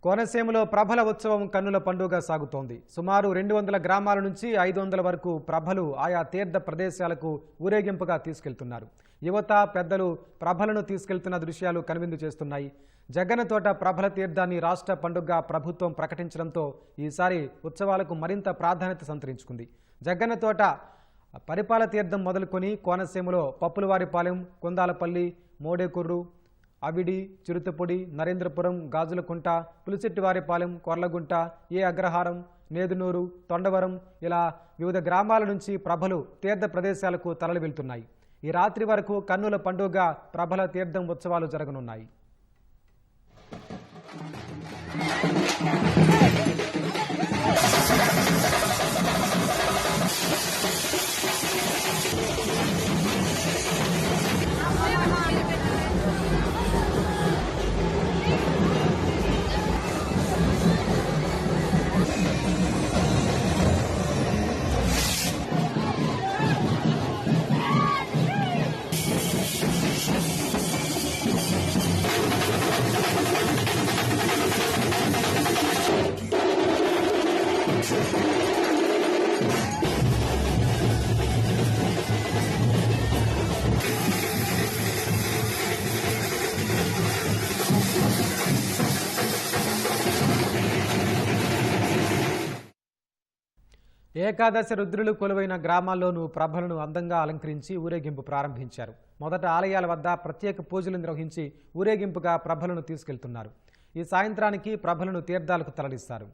కోనసీమలో ప్రభల ఉత్సవం కన్నుల పండుగ సాగుతోంది. సుమారు 200 గ్రామాల నుంచి 500 వరకు ప్రభలు ఆయా తీర్థ ప్రదేశాలకు ఊరేగింపుగా తీసుకెళ్తున్నారు. యువత పెద్దలు ప్రభలను తీసుకెళ్తున్న దృశ్యాలు కనువిందు చేస్తున్నాయి. జగ్గన్నతోట ప్రభల తీర్థాన్ని రాష్ట్ర పండుగగా ప్రభుత్వం ప్రకటించడంతో ఈసారి ఉత్సవాలకు మరింత ప్రాధాన్యత సంతరించుకుంది. జగ్గన్నతోట పరిపాల తీర్థం మొదలుకొని కోనసీమలో పప్పులవారిపాలెం, కుందాలపల్లి, మోడేకుర్రు, అవిడి, చిరుతపొడి, నరేంద్రపురం, గాజులకుంట, పులిచెట్టివారిపాలెం, కొర్లగుంట, అగ్రహారం, నేదునూరు, తొండవరం ఇలా వివిధ గ్రామాల నుంచి ప్రభలు తీర్థ ప్రదేశాలకు తరలి వెళ్తున్నాయి. ఈ రాత్రి వరకు కన్నుల పండుగ ప్రభల తీర్థం ఉత్సవాలు జరగనున్నాయి. ఏకాదశి రుద్రులు కొలువైన గ్రామాల్లోనూ ప్రభలను అందంగా అలంకరించి ఊరేగింపు ప్రారంభించారు. మొదట ఆలయాల వద్ద ప్రత్యేక పూజలు నిర్వహించి ఊరేగింపుగా ప్రభలను తీసుకెళ్తున్నారు. ఈ సాయంత్రానికి ప్రభలను తీర్థాలకు తరలిస్తారు.